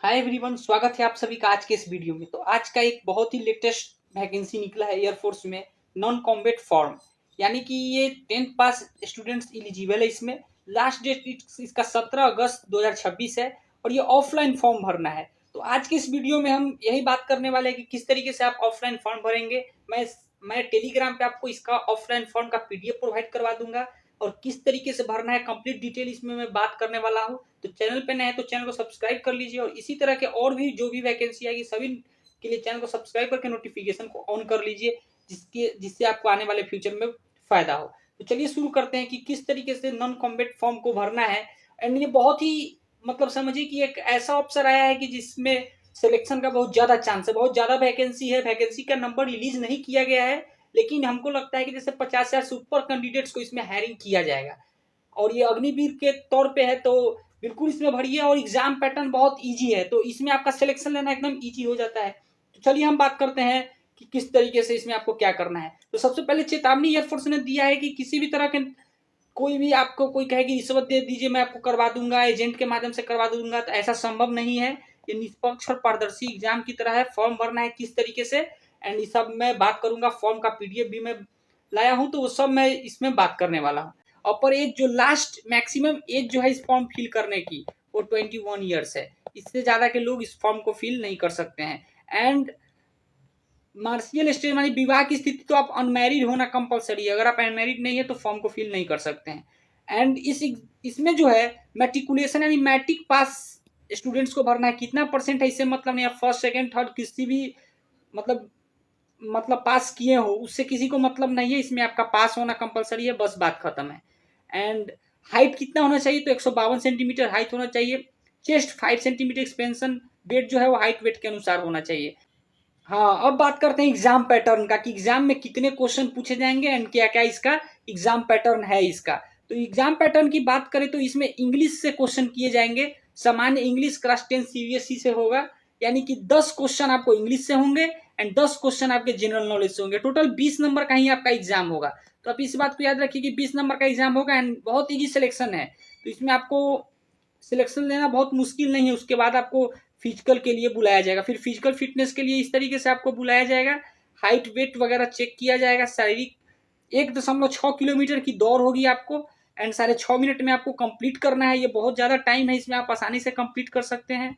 Hi everyone, स्वागत है आप सभी का आज के इस वीडियो में। तो आज का एक बहुत ही लेटेस्ट वैकेंसी निकला है एयरफोर्स में, नॉन कॉम्बैट फॉर्म। यानी कि ये 10th पास स्टूडेंट्स एलिजिबल है इसमें। लास्ट डेट इसका 17 अगस्त 2026 है और ये ऑफलाइन फॉर्म भरना है। तो आज के इस वीडियो में हम यही बात करने वाले हैं कि किस तरीके से आप ऑफलाइन फॉर्म भरेंगे। मैं टेलीग्राम पे आपको इसका ऑफलाइन फॉर्म का पीडीएफ प्रोवाइड करवा दूंगा और किस तरीके से भरना है कंप्लीट डिटेल इसमें मैं बात करने वाला हूं। तो चैनल पे नए हैं तो चैनल को सब्सक्राइब कर लीजिए और इसी तरह के और भी जो भी वैकेंसी आएगी सभी के लिए चैनल को सब्सक्राइब करके नोटिफिकेशन को ऑन कर लीजिए, जिससे आपको आने वाले फ्यूचर में फायदा हो। तो चलिए शुरू करते हैं कि किस तरीके से नॉन कॉम्बैट फॉर्म को भरना है। एंड ये बहुत ही मतलब समझिए कि एक ऐसा ऑप्शन आया है कि जिसमें सिलेक्शन का बहुत ज्यादा चांस है, बहुत ज्यादा वैकेंसी है। वैकेंसी का नंबर रिलीज नहीं किया गया है, लेकिन हमको लगता है कि जैसे 50,000 से ऊपर कैंडिडेट्स को इसमें हायरिंग किया जाएगा और ये अग्निवीर के तौर पे है। तो बिल्कुल इसमें भरिए और एग्जाम पैटर्न बहुत इजी है, तो इसमें आपका सिलेक्शन लेना एकदम इजी हो जाता है। तो चलिए हम बात करते हैं कि किस तरीके से इसमें आपको क्या करना है। तो सबसे पहले चेतावनी एयरफोर्स ने दिया है कि किसी भी तरह के कोई भी आपको कोई कहे कि रिश्वत दे दीजिए मैं आपको करवा दूंगा, एजेंट के माध्यम से करवा दूंगा, तो ऐसा संभव नहीं है। ये निष्पक्ष और पारदर्शी एग्जाम की तरह है। फॉर्म भरना है किस तरीके से, एंड ये सब मैं बात करूंगा। फॉर्म का पीडीएफ भी मैं लाया हूं, तो वो सब मैं इसमें बात करने वाला हूँ। अपर एज जो लास्ट मैक्सिमम एज जो है इस फॉर्म फिल करने की वो 21 ईयर्स है। इससे ज्यादा के लोग इस फॉर्म को फिल नहीं कर सकते हैं। एंड मार्शियल स्टेज मानी विवाह की स्थिति, तो आप अनमैरिड होना कंपलसरी है। अगर आप अनमैरिड नहीं है तो फॉर्म को फिल नहीं कर सकते हैं। एंड इसमें जो है मैट्रिकुलेशन यानी मैट्रिक पास स्टूडेंट्स को भरना है। कितना परसेंट है इससे मतलब नहीं है, फर्स्ट सेकंड थर्ड किसी भी मतलब पास किए हो उससे किसी को मतलब नहीं है। इसमें आपका पास होना कंपलसरी है, बस बात खत्म है। एंड हाइट कितना होना चाहिए, तो 152 सेंटीमीटर हाइट होना चाहिए। चेस्ट 5 सेंटीमीटर एक्सपेंशन, वेट जो है वो हाइट वेट के अनुसार होना चाहिए। हाँ, अब बात करते हैं एग्जाम पैटर्न का कि एग्जाम में कितने क्वेश्चन पूछे जाएंगे एंड क्या क्या इसका एग्जाम पैटर्न है इसका। तो एग्जाम पैटर्न की बात करें तो इसमें इंग्लिश से क्वेश्चन किए जाएंगे। सामान्य इंग्लिश क्लास 10 सीबीएसई से होगा, यानी कि 10 क्वेश्चन आपको इंग्लिश से होंगे एंड 10 क्वेश्चन आपके जनरल नॉलेज से होंगे। टोटल 20 नंबर का ही आपका एग्जाम होगा। तो आप इस बात को याद रखिए कि 20 नंबर का एग्जाम होगा एंड बहुत ईजी सिलेक्शन है। तो इसमें आपको सिलेक्शन लेना बहुत मुश्किल नहीं है। उसके बाद आपको फिजिकल के लिए बुलाया जाएगा, फिर फिजिकल फिटनेस के लिए इस तरीके से आपको बुलाया जाएगा। हाइट वेट वगैरह चेक किया जाएगा। शारीरिक 1.6 किलोमीटर की दौड़ होगी आपको एंड 6.5 मिनट में आपको कंप्लीट करना है। ये बहुत ज़्यादा टाइम है, इसमें आप आसानी से कंप्लीट कर सकते हैं।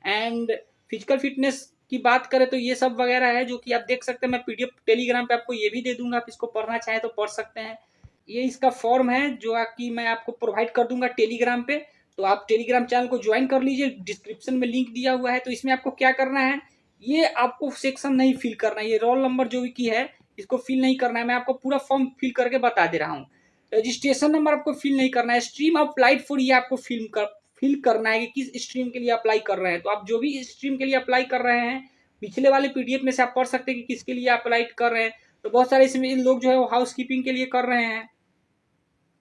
एंड फिजिकल फिटनेस की बात करें तो ये सब वगैरह है जो कि आप देख सकते हैं। मैं पीडीएफ टेलीग्राम पे आपको ये भी दे दूंगा, आप इसको पढ़ना चाहें तो पढ़ सकते हैं। ये इसका फॉर्म है जो कि मैं आपको प्रोवाइड कर दूंगा टेलीग्राम पे। तो आप टेलीग्राम चैनल को ज्वाइन कर लीजिए, डिस्क्रिप्शन में लिंक दिया हुआ है। तो इसमें आपको क्या करना है, ये आपको सेक्शन नहीं फिल करना है, ये रोल नंबर जो की है इसको फिल नहीं करना है। मैं आपको पूरा फॉर्म फिल करके बता दे रहा हूँ। रजिस्ट्रेशन नंबर आपको फिल नहीं करना है। स्ट्रीम अप्लाइड फॉर ये आपको फिल करना है कि किस स्ट्रीम के लिए अप्लाई कर रहे हैं। तो आप जो भी स्ट्रीम के लिए अप्लाई कर रहे हैं, पिछले वाले पीडीएफ में से आप पढ़ सकते हैं कि किसके लिए अप्लाई कर रहे हैं। तो बहुत सारे इसमें लोग जो है वो हाउस कीपिंग के लिए कर रहे हैं,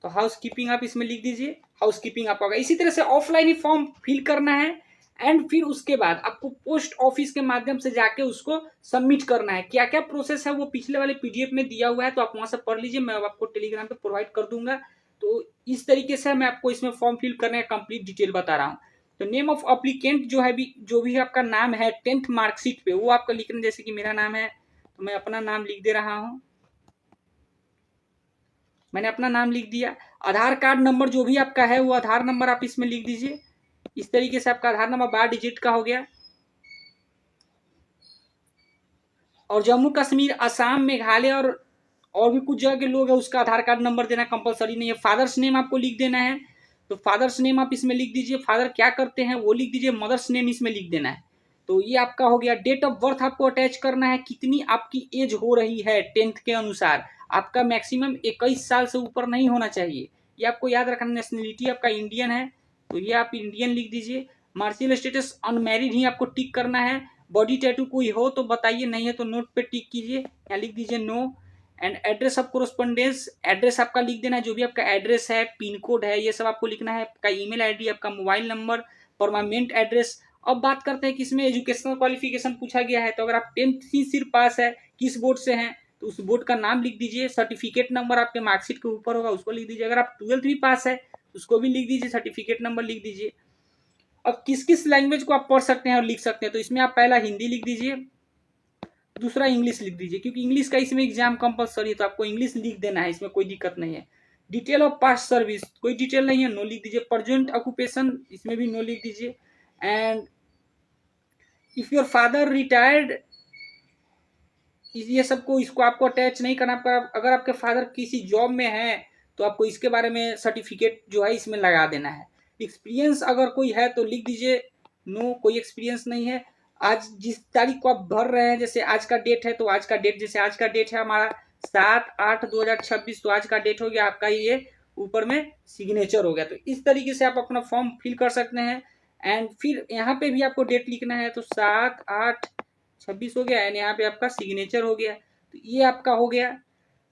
तो हाउस कीपिंग आप इसमें लिख दीजिए, हाउस कीपिंग आपका होगा। इसी तरह से ऑफलाइन ही फॉर्म फिल करना है एंड फिर उसके बाद आपको पोस्ट ऑफिस के माध्यम से जाके उसको सबमिट करना है। क्या क्या प्रोसेस है वो पिछले वाले पीडीएफ में दिया हुआ है, तो आप वहां से पढ़ लीजिए, मैं आपको टेलीग्राम पे प्रोवाइड कर दूंगा। तो इस तरीके से मैं आपको इसमें फॉर्म फिल करने का कंप्लीट डिटेल बता रहा हूँ। तो नेम ऑफ अप्लीकेंट जो भी आपका नाम है 10th मार्कशीट पे वो आपका लिखना। जैसे कि मेरा नाम है तो मैं अपना नाम लिख दे रहा हूँ, मैंने अपना नाम लिख दिया। आधार कार्ड नंबर जो भी आपका है वो आधार नंबर आप इसमें लिख दीजिए। इस तरीके से आपका आधार नंबर 12 डिजिट का हो गया। और जम्मू कश्मीर, असम, मेघालय और भी कुछ जगह के लोग हैं उसका आधार कार्ड नंबर देना कंपलसरी नहीं है। फादर्स नेम आपको लिख देना है, तो फादर्स नेम आप इसमें लिख दीजिए। फादर क्या करते हैं वो लिख दीजिए। मदर्स नेम इसमें लिख देना है। तो ये आपका हो गया। डेट ऑफ बर्थ आपको अटैच करना है, कितनी आपकी एज हो रही है 10th के अनुसार। आपका मैक्सिमम 21 साल से ऊपर नहीं होना चाहिए, ये आपको याद रखना। नेशनलिटी आपका इंडियन है, तो ये आप इंडियन लिख दीजिए। मार्शियल स्टेटस अनमैरिड ही आपको टिक करना है। बॉडी टैटू कोई हो तो बताइए, नहीं है तो नोट पे टिक कीजिए, या लिख दीजिए no. And address of correspondence, address आपका लिख देना है, जो भी आपका एड्रेस है, पिन कोड है, ये सब आपको लिखना है। आपका ईमेल आईडी, आपका मोबाइल नंबर, परमानेंट एड्रेस। अब बात करते हैं कि इसमें एजुकेशनल क्वालिफिकेशन पूछा गया है। तो अगर आप 10th ही सिर्फ पास है, किस बोर्ड से हैं, तो उस बोर्ड का नाम लिख दीजिए। सर्टिफिकेट नंबर आपके मार्कशीट के ऊपर होगा, उसको लिख दीजिए। अगर आप 12th भी पास है उसको भी लिख दीजिए, सर्टिफिकेट नंबर लिख दीजिए। अब किस किस लैंग्वेज को आप पढ़ सकते हैं और लिख सकते हैं, तो इसमें आप पहला हिंदी लिख दीजिए, दूसरा इंग्लिश लिख दीजिए, क्योंकि इंग्लिश का इसमें एग्जाम कंपलसरी है, तो आपको इंग्लिश लिख देना है, इसमें कोई दिक्कत नहीं है। डिटेल ऑफ पास्ट सर्विस, कोई डिटेल नहीं है, नो लिख दीजिए। प्रेजेंट ऑक्यूपेशन, इसमें भी नो लिख दीजिए। And if your father retired, ये सबको इसको आपको अटैच नहीं करना। अगर आपके फादर किसी जॉब में है तो आपको इसके बारे में सर्टिफिकेट जो है इसमें लगा देना है। एक्सपीरियंस अगर कोई है तो लिख दीजिए नो, कोई एक्सपीरियंस नहीं है। आज जिस तारीख को आप भर रहे हैं, जैसे आज का डेट है तो आज का डेट, जैसे आज का डेट है हमारा 7/8/2026, तो आज का डेट हो गया आपका, ये ऊपर में सिग्नेचर हो गया। तो इस तरीके से आप अपना फॉर्म फिल कर सकते हैं। एंड फिर यहाँ पे भी आपको डेट लिखना है, तो 7/8/26 हो गया, एंड यहाँ पे आपका सिग्नेचर हो गया। तो ये आपका हो गया।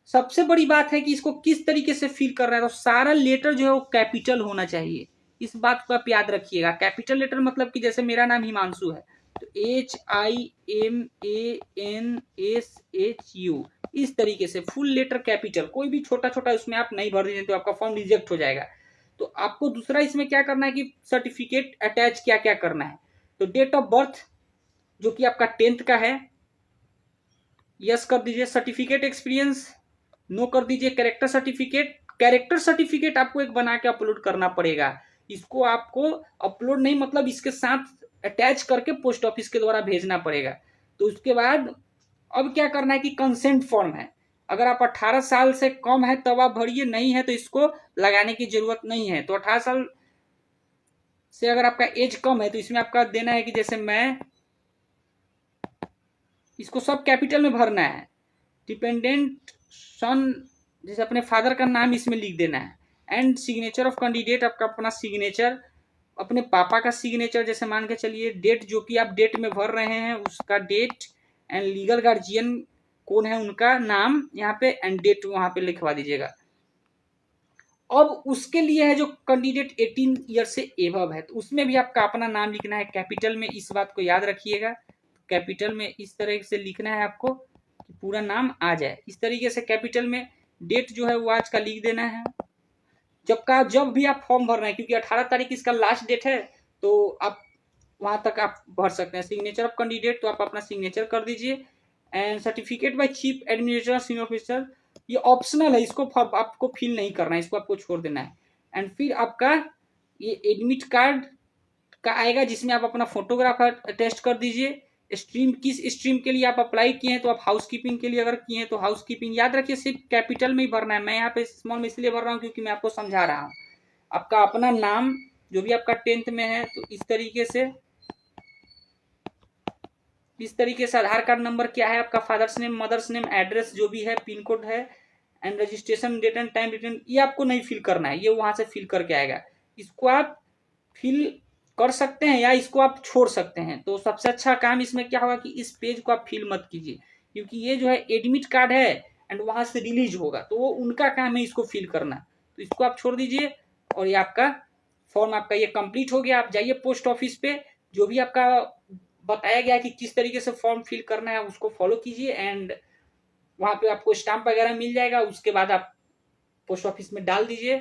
सबसे बड़ी बात है कि इसको किस तरीके से फिल कर रहा है, तो सारा लेटर जो है वो कैपिटल होना चाहिए। इस बात को आप याद रखिएगा। कैपिटल लेटर मतलब कि जैसे मेरा नाम हिमांशु है तो HIMANSHU, इस तरीके से फुल लेटर कैपिटल, कोई भी छोटा छोटा उसमें आप नहीं भर दीजिए तो आपका फॉर्म रिजेक्ट हो जाएगा। तो आपको दूसरा इसमें क्या करना है कि सर्टिफिकेट अटैच क्या क्या करना है, तो डेट ऑफ बर्थ जो कि आपका 10th का है, यस कर दीजिए। सर्टिफिकेट एक्सपीरियंस नो कर दीजिए। कैरेक्टर सर्टिफिकेट आपको एक बना के अपलोड करना पड़ेगा। इसको आपको अपलोड नहीं, मतलब इसके साथ अटैच करके पोस्ट ऑफिस के द्वारा भेजना पड़ेगा। तो उसके बाद अब क्या करना है कि कंसेंट फॉर्म है, अगर आप 18 साल से कम है तब आप भरिए, नहीं है तो इसको लगाने की जरूरत नहीं है। तो 18 साल से अगर आपका एज कम है तो इसमें आपका देना है कि जैसे मैं, इसको सब कैपिटल में भरना है। डिपेंडेंट सन, जैसे अपने फादर का नाम इसमें लिख देना है। एंड सिग्नेचर ऑफ कैंडिडेट, आपका अपना सिग्नेचर, अपने पापा का सिग्नेचर, जैसे मान के चलिए डेट जो कि आप डेट में भर रहे हैं उसका डेट, एंड लीगल गार्जियन कौन है उनका नाम यहाँ पे, एंड डेट वहां पे लिखवा दीजिएगा। अब उसके लिए है जो कैंडिडेट 18 ईयर से एबव है, तो उसमें भी आपका अपना नाम लिखना है कैपिटल में, इस बात को याद रखिएगा। कैपिटल में इस तरह से लिखना है आपको कि पूरा नाम आ जाए। इस तरीके से कैपिटल में डेट जो है वो आज का लिख देना है, जब भी आप फॉर्म भर रहे हैं, क्योंकि 18 तारीख इसका लास्ट डेट है, तो आप वहां तक आप भर सकते हैं। सिग्नेचर ऑफ कैंडिडेट, तो आप अपना सिग्नेचर कर दीजिए। And certificate by chief administrator senior officer, ये ऑप्शनल है, इसको आपको फिल नहीं करना है, इसको आपको छोड़ देना है। एंड फिर आपका ये एडमिट कार्ड का आएगा, जिसमें आप अपना फोटोग्राफ अटैच कर दीजिए। स्ट्रीम, किस स्ट्रीम के लिए आप अप्लाई किए हैं, तो आप हाउस कीपिंग के लिए अगर किए हैं तो हाउस कीपिंग, याद रखिए सिर्फ कैपिटल में ही भरना है। मैं यहाँ पे स्मॉल में इसलिए भर रहा हूँ क्योंकि मैं आपको समझा रहा हूँ। आपका अपना नाम जो भी आपका 10th में है, तो इस तरीके से आधार कार्ड नंबर क्या है आपका, father's name, mother's name, address जो भी है, पिन कोड है, and registration date and time return, ये आपको नहीं फिल करना है, ये वहां से फिल करके आएगा। इसको आप फिल कर सकते हैं या इसको आप छोड़ सकते हैं। तो सबसे अच्छा काम इसमें क्या होगा कि इस पेज को आप फिल मत कीजिए, क्योंकि ये जो है एडमिट कार्ड है एंड वहां से रिलीज होगा, तो वो उनका काम है इसको फिल करना। तो इसको आप छोड़ दीजिए, और ये आपका फॉर्म आपका ये कंप्लीट हो गया। आप जाइए पोस्ट ऑफिस पे, जो भी आपका बताया गया कि किस तरीके से फॉर्म फिल करना है उसको फॉलो कीजिए, एंड वहां पे आपको स्टाम्प वगैरह मिल जाएगा। उसके बाद आप पोस्ट ऑफिस में डाल दीजिए,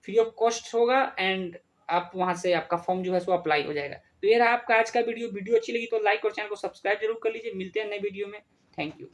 फ्री ऑफ कॉस्ट होगा, एंड आप वहां से आपका फॉर्म जो है सो अप्लाई हो जाएगा। तो ये रहा आपका आज का वीडियो अच्छी लगी तो लाइक और चैनल को सब्सक्राइब जरूर कर लीजिए। मिलते हैं नए वीडियो में। Thank you.